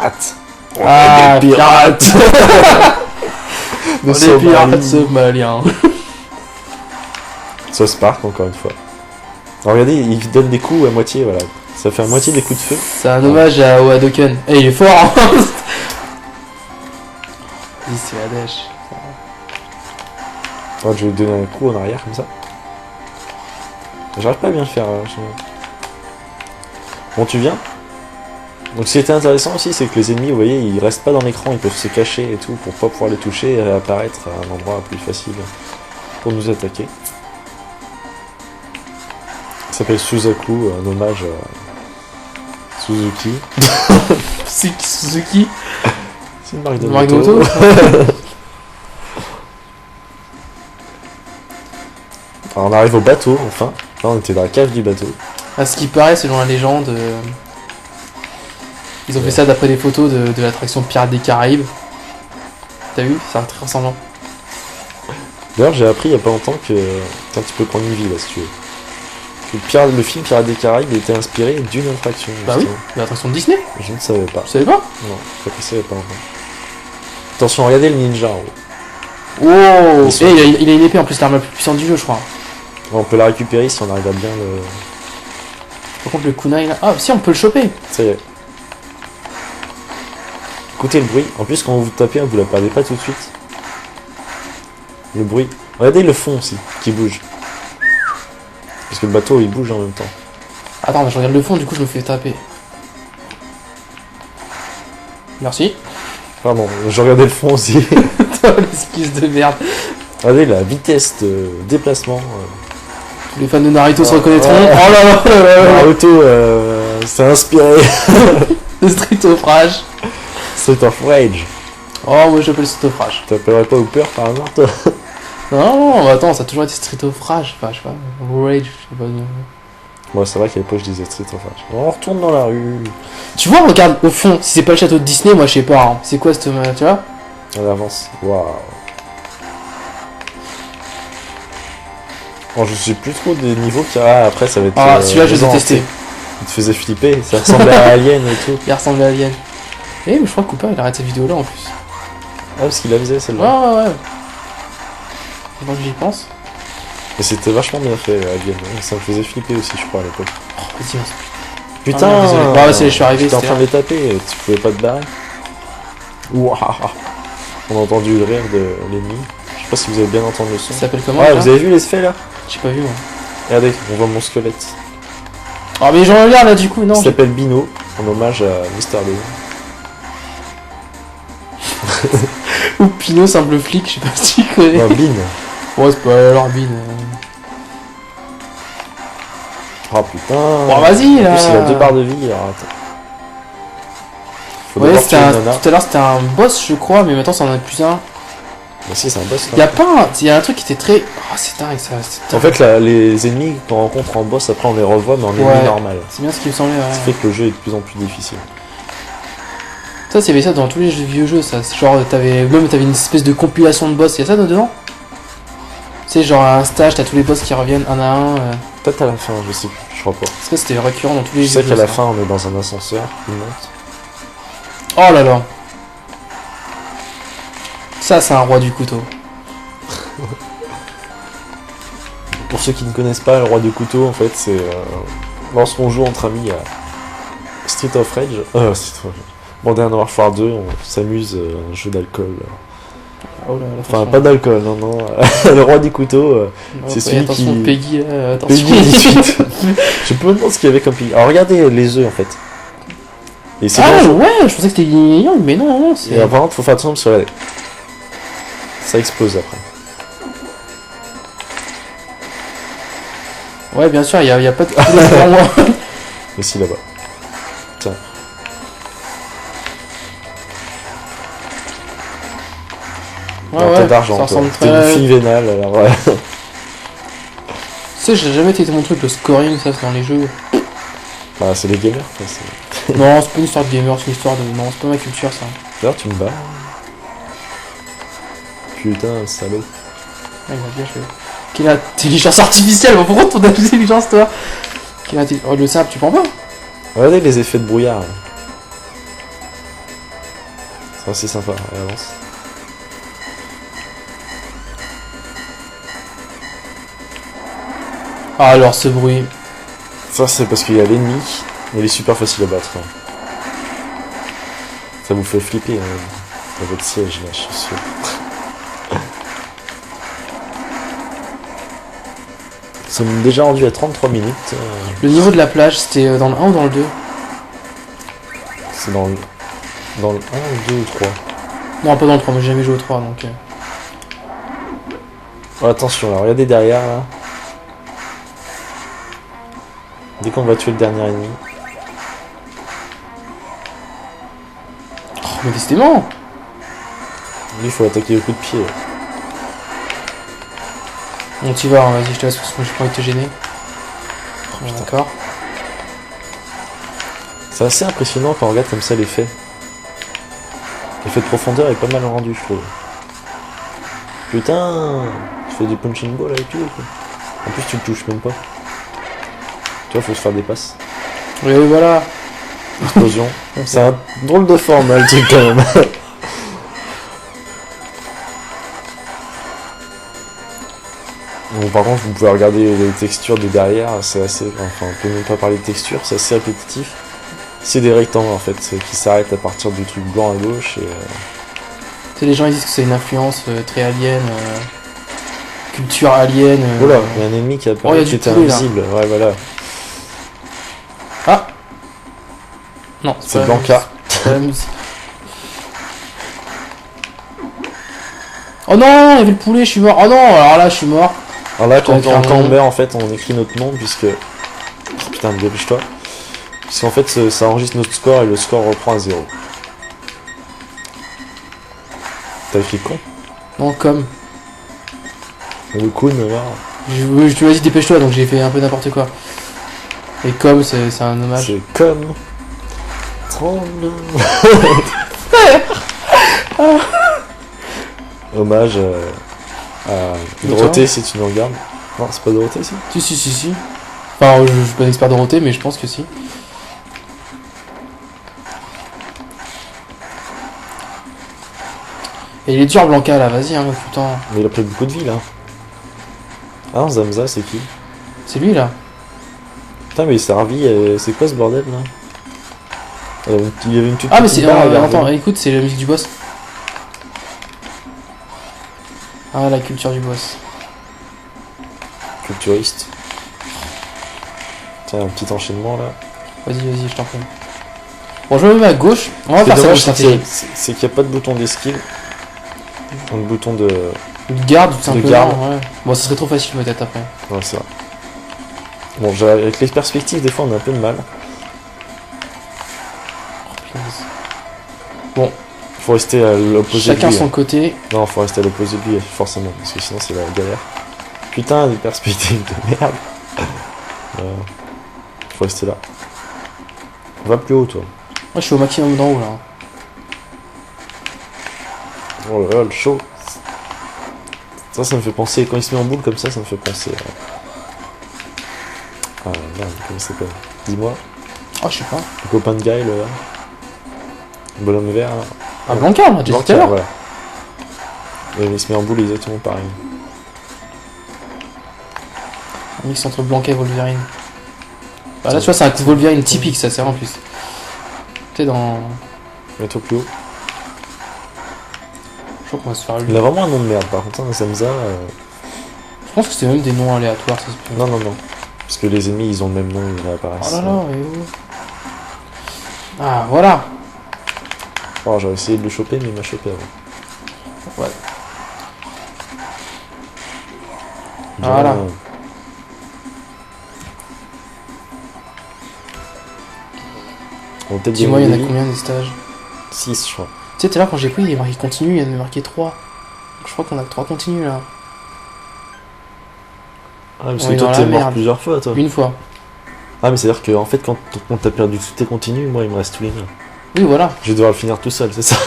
pirates. Ah, des pirates. Des pirates somaliens. South Park, encore une fois. Alors, regardez, il donne des coups à moitié, voilà. Ça fait à moitié des coups de feu. C'est un hommage à Hadoken. Eh, il est fort, hein. Vas-y, c'est la dèche. Oh, je vais lui donner un coup en arrière, comme ça. J'arrive pas à bien le faire. Bon, tu viens. Donc, ce qui était intéressant aussi, c'est que les ennemis, vous voyez, ils restent pas dans l'écran, ils peuvent se cacher et tout, pour pas pouvoir les toucher et réapparaître à un endroit plus facile pour nous attaquer. Ça s'appelle Suzaku, un hommage à Suzuki. C'est qui, Suzuki? C'est une marque de Marque moto. d'auto. Alors, on arrive au bateau, enfin. Là, on était dans la cave du bateau. À ce qui paraît, selon la légende, ils ont fait ça d'après des photos de l'attraction Pirates des Caraïbes. T'as vu? C'est un très ressemblant. D'ailleurs, j'ai appris il y a pas longtemps que... Tiens, tu peux prendre une vie, là, si tu veux. Que le film Pirates des Caraïbes était inspiré d'une attraction. Bah oui, justement. l'attraction de Disney. Je ne savais pas. Tu savais pas? Non, j'ai appris ça il y a pas longtemps. Attention, regardez le ninja en haut. Oh! Ils sont- Et il a une épée en plus, l'arme la plus puissante du jeu, je crois. On peut la récupérer si on arrive à bien le... Par contre, le kunai là. Ah, si, on peut le choper! Ça y est. Écoutez le bruit. En plus, quand vous tapez, vous la perdez pas tout de suite. Le bruit. Regardez le fond aussi, qui bouge. Parce que le bateau, il bouge en même temps. Attends, je regarde le fond, du coup, je me fais taper. Merci. Pardon, je regardais le fond aussi. L'excuse de merde. Regardez la vitesse de déplacement. Tous les fans de Naruto se reconnaîtront. Ouais. Oh là là là là là. Naruto s'est inspiré. Le street of rage. Street of Rage. Oh, moi j'appelle street of rage. T'appellerais pas Hooper par hasard, toi? Non, attends, ça a toujours été street of rage. Enfin, je sais pas. Rage, je sais pas. Bon, c'est vrai qu'à l'époque, je disais Street of Rage. On retourne dans la rue. Tu vois, regarde, au fond, si c'est pas le château de Disney, moi je sais pas. Hein. C'est quoi cette. Tu vois? On avance. Waouh. Bon, je sais plus trop des niveaux qu'il y a. Après, ça va être. Ah, celui-là, je les les ai testés. Il te faisait flipper. Ça ressemblait à Alien et tout. Il ressemble à Alien. Eh, mais je crois que Cooper il arrête cette vidéo là en plus. Ah, parce qu'il la faisait celle-là. Ouais. Pendant que j'y pense. Mais c'était vachement bien fait, Alien. Ça me faisait flipper aussi, je crois, à l'époque. Oh, vas-y, on se Putain! Ah, désolé. Ouais, c'est, je suis arrivé, J'étais en c'était train de les taper, tu pouvais pas te barrer. Waouh! On a entendu le rire de l'ennemi. Je sais pas si vous avez bien entendu le son. Ça s'appelle comment? Ouais, là vous avez vu les effets là? J'ai pas vu moi. Regardez, on voit mon squelette. Oh, mais j'en regarde là du coup, non. Il s'appelle Bino, en hommage à Mister Lee. Ou Pinot, simple flic, je sais pas si tu connais. Non, Bean. Ouais, c'est pas alors Bin. Oh putain. Bon, vas-y En là. plus, il a 2 barres de vie, alors attends. Faut Ouais, d'abord c'était tuer un... Nana. tout à l'heure c'était un boss, je crois, mais maintenant ça en a plus un. Bah si, c'est un boss Y a là. pas un... Y a un truc qui était très. Oh, c'est dingue ça. C'est En dingue. fait, là, les ennemis qu'on rencontre en boss, après on les revoit, mais en ennemi Ouais. normal. C'est bien ce qui me semblait, Ce qui ouais. fait que le jeu est de plus en plus difficile. Ça, c'est ça dans tous les vieux jeux, ça. C'est genre, t'avais une espèce de compilation de boss. Y'a ça dedans? C'est genre un stage, t'as tous les boss qui reviennent un à un. Peut-être à la fin, je sais plus, je crois pas. Parce que c'était récurrent dans tous les Je sais jeux. qu'à la ça. fin, on est dans un ascenseur, il monte. Oh là là. Ça, c'est un roi du couteau. Pour ceux qui ne connaissent pas, le roi du couteau, en fait, c'est lorsqu'on joue entre amis à Street of Rage, Street of Rage. Modern Warfare 2, on s'amuse à un jeu d'alcool. Oh là là, Enfin, attention. pas d'alcool, non, non. Le roi du couteau, c'est Ouais, celui attention, qui... Peggy, là, attention. Peggy 18. Je peux me demander ce qu'il y avait comme Peggy. Alors, regardez les œufs, en fait. Et c'est Ah dangereux. ouais, je pensais que c'était Young, mais non, non, c'est... Et par contre, faut faire attention parce que regardez. Ça explose après. Ouais, bien sûr, y a pas de couteau devant moi. Aussi là-bas. Tiens. Ouais, Non, ouais, t'as d'argent, ça toi. ressemble T'es une très... fille vénale, alors ouais. Tu sais, j'ai jamais été mon truc, le scoring, ça, c'est dans les jeux. Bah, c'est les gamers, quoi. c'est- Non, c'est pas une histoire de gamer, c'est une histoire de... Non, c'est pas ma culture, ça. D'ailleurs, tu me bats. Putain, salaud. Ouais, il a bien joué. Quelle intelligence artificielle, mais pourquoi ton intelligence, toi? Oh, le sable, tu prends pas? Regardez les effets de brouillard. Là. C'est assez sympa, elle avance. Ah, alors ce bruit. Ça, c'est parce qu'il y a l'ennemi, mais il est super facile à battre. Hein. Ça vous fait flipper dans votre siège, là, je suis sûr. Nous sommes déjà rendus à 33 minutes. Le niveau de la plage, c'était dans le 1 ou dans le 2? C'est dans le 1, le 2 ou le 3. Non, pas dans le 3, moi j'ai jamais joué au 3 donc. Oh, attention, là, regardez derrière, là. Dès qu'on va tuer le dernier ennemi. Oh, mais décidément! Lui, il faut attaquer au coup de pied. Bon, tu vas, hein, vas-y, je te laisse parce que j'ai pas envie de te gêner. Oh, putain. D'accord. C'est assez impressionnant quand on regarde comme ça l'effet. L'effet de profondeur est pas mal rendu, je trouve. Putain, tu fais du punching ball avec lui ou quoi? En plus, tu le touches même pas. Tu vois, faut se faire des passes. Oui, voilà. Explosion. C'est un drôle de forme, hein, le truc quand même. Bon, par contre, vous pouvez regarder les textures de derrière, c'est assez. Enfin, on peut même pas parler de texture, c'est assez répétitif. C'est des rectangles en fait, qui s'arrêtent à partir du truc blanc à gauche et. Tu sais, les gens ils disent que c'est une influence très alien, culture alien. Voilà, il y a un ennemi qui a apparu qui était invisible. Ouais, voilà. Ah non, c'est Blanca. C'est pas la musique. Oh non, il y avait le poulet, je suis mort. Oh non, alors là, je suis mort. Alors là, quand on meurt, en fait, on écrit notre nom puisque. Oh, putain, dépêche-toi. Puisqu'en fait, ça enregistre notre score et le score reprend à 0. T'as écrit con? Non, comme. Le con, alors. Je te l'ai dit, dépêche-toi, donc j'ai fait un peu n'importe quoi. Et comme, c'est un hommage. C'est comme. Tremble. Hommage à Dorothée, si tu nous regardes. Non, c'est pas Dorothée, si? Si. Enfin, je suis pas un expert Dorothée, mais je pense que si. Et il est dur, Blanca, là, vas-y, hein, putain. Mais il a pris beaucoup de vie, là. Ah, Zamza, c'est qui? C'est lui, là. Putain, mais il s'est revi, c'est quoi ce bordel, là? Il y avait une toute Ah, mais petite c'est. barre, regarde. Attends, écoute, c'est la musique du boss. Ah, la culture du boss. Culturiste. Tiens, un petit enchaînement, là. Vas-y, je t'en prie. Bon, je me mets à gauche. On va C'est faire ça dommage, stratégie. c'est qu'il n'y a pas de bouton d'esquive. Un bouton de... De garde, tout simplement. garde. Ouais. Bon, ça serait trop facile peut-être après. Ouais, c'est vrai. Bon, avec les perspectives, des fois, on a un peu de mal. Bon. Faut rester à l'opposé de lui. Chacun son côté. Non, faut rester à l'opposé de lui, forcément, parce que sinon c'est la galère. Putain, des perspectives de merde. Faut rester là. Va plus haut, toi. Moi, je suis au maximum d'en haut là. Oh là là, le chaud. Ça me fait penser, quand il se met en boule comme ça me fait penser à... Ah merde, comment ça s'appelle? Dis-moi. Oh, je sais pas. Le copain de Guy, là. Le bonhomme vert, là. Ah, Blanca, on l'a déjà dit tout à l'heure. Voilà. Et il se met en boule exactement pareil. Un mix entre Blanca et Wolverine. Bah là, tu vois, c'est un Wolverine typique, ça sert en plus. Tu sais, dans. Mets-toi plus haut. Je crois qu'on va se faire lui. Il a vraiment un nom de merde, par contre, un Zamza. Je pense que c'est même des noms aléatoires, ça se peut. Non. Parce que les ennemis, ils ont le même nom, ils réapparaissent. Oh là là, et où? Ah, voilà. Oh, j'aurais essayé de le choper, mais il m'a chopé avant. Ouais. Bien. Voilà. On va peut-être Dis-moi, il y en a gagner combien des stages? 6, je crois. Tu sais, tout à l'heure, quand j'ai pris, il est marqué continu, il y en a marqué 3. Je crois qu'on a que 3 continus là. Ah, parce On que est toi, dans t'es la mort merde. plusieurs fois, toi. Une fois. Ah, mais c'est-à-dire que, en fait, quand t'as perdu tous tes continues, moi, il me reste tous les miens. Oui, voilà. Je vais devoir le finir tout seul, c'est ça.